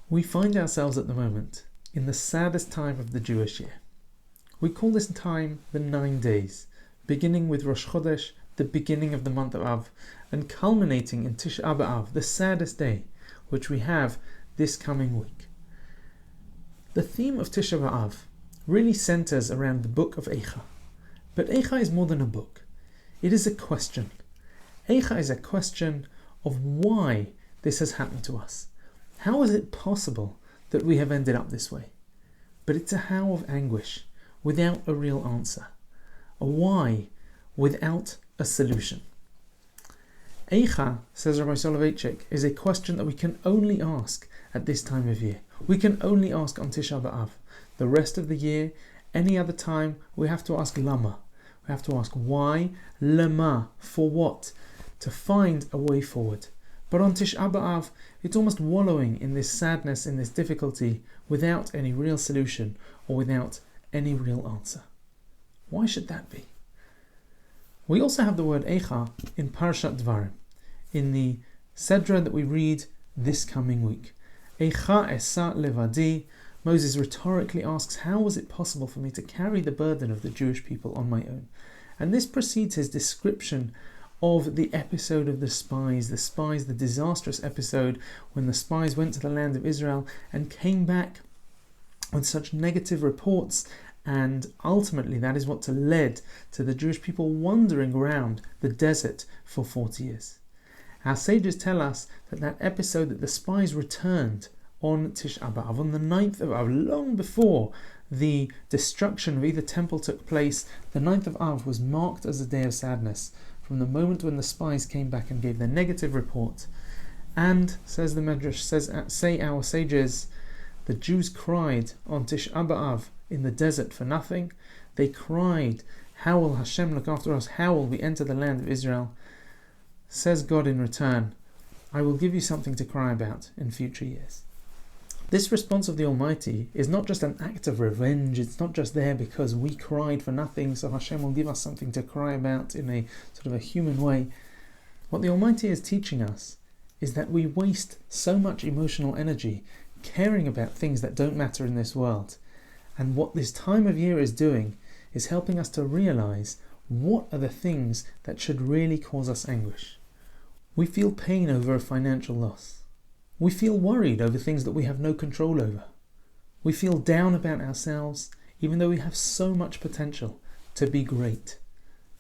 We find ourselves at the moment in the saddest time of the Jewish year. We call this time the 9 days, beginning with Rosh Chodesh, the beginning of the month of Av, and culminating in Tisha B'Av, the saddest day, which we have this coming week. The theme of Tisha B'Av really centers around the book of Eicha. But Eicha is more than a book. It is a question. Eicha is a question of why this has happened to us. How is it possible that we have ended up this way? But it's a how of anguish, without a real answer. A why, without a solution. Eicha, says Rabbi Soloveitchik, is a question that we can only ask at this time of year. We can only ask on Tisha B'Av. The rest of the year, any other time, we have to ask lama. We have to ask why, lema, for what, to find a way forward. But on Tisha B'Av, it's almost wallowing in this sadness, in this difficulty, without any real solution or without any real answer. Why should that be? We also have the word Eicha in Parshat Devarim, in the Sedra that we read this coming week. Eicha esa levadi. Moses rhetorically asks, how was it possible for me to carry the burden of the Jewish people on my own? And this precedes his description of the episode of the spies, the disastrous episode when the spies went to the land of Israel and came back with such negative reports, and ultimately that is what led to the Jewish people wandering around the desert for 40 years. Our sages tell us that episode that the spies returned on Tisha B'Av, on the 9th of Av, long before the destruction of either temple took place, the 9th of Av was marked as a day of sadness from the moment when the spies came back and gave their negative report. And, says the Medrash, say our sages, the Jews cried on Tisha B'Av in the desert for nothing. They cried, how will Hashem look after us? How will we enter the land of Israel? Says God in return, I will give you something to cry about in future years. This response of the Almighty is not just an act of revenge. It's not just there because we cried for nothing, so Hashem will give us something to cry about in a sort of a human way. What the Almighty is teaching us is that we waste so much emotional energy caring about things that don't matter in this world. And what this time of year is doing is helping us to realize what are the things that should really cause us anguish. We feel pain over a financial loss. We feel worried over things that we have no control over. We feel down about ourselves, even though we have so much potential to be great.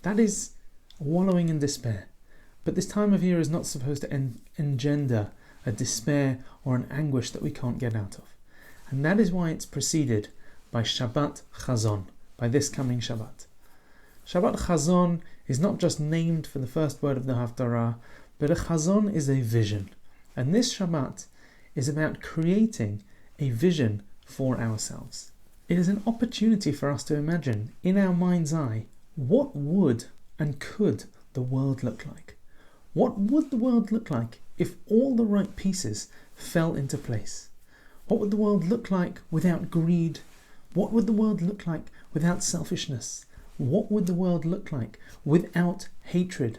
That is wallowing in despair. But this time of year is not supposed to engender a despair or an anguish that we can't get out of. And that is why it's preceded by Shabbat Chazon, by this coming Shabbat. Shabbat Chazon is not just named for the first word of the Haftarah, but a Chazon is a vision. And this Shabbat is about creating a vision for ourselves. It is an opportunity for us to imagine in our mind's eye, what would and could the world look like? What would the world look like if all the right pieces fell into place? What would the world look like without greed? What would the world look like without selfishness? What would the world look like without hatred?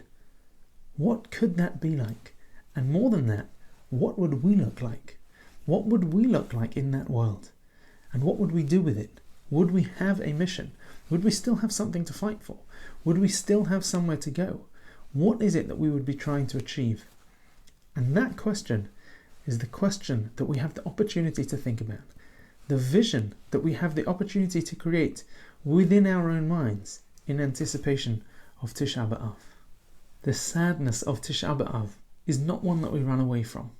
What could that be like? And more than that, what would we look like? What would we look like in that world? And what would we do with it? Would we have a mission? Would we still have something to fight for? Would we still have somewhere to go? What is it that we would be trying to achieve? And that question is the question that we have the opportunity to think about. The vision that we have the opportunity to create within our own minds in anticipation of Tisha B'Av. The sadness of Tisha B'Av is not one that we run away from.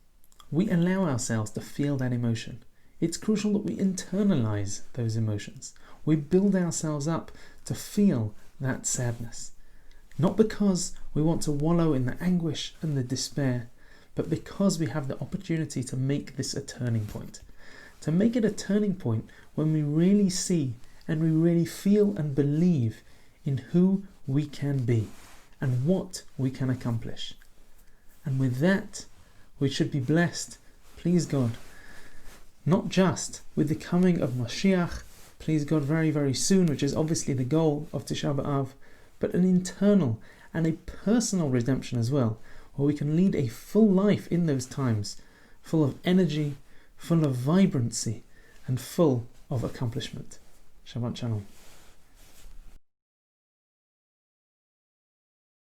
We allow ourselves to feel that emotion. It's crucial that we internalize those emotions. We build ourselves up to feel that sadness. Not because we want to wallow in the anguish and the despair, but because we have the opportunity to make this a turning point. To make it a turning point when we really see and we really feel and believe in who we can be and what we can accomplish. And with that, we should be blessed, please God, not just with the coming of Mashiach, please God, very, very soon, which is obviously the goal of Tisha B'Av, but an internal and a personal redemption as well, where we can lead a full life in those times, full of energy, full of vibrancy and full of accomplishment. Shabbat Shalom.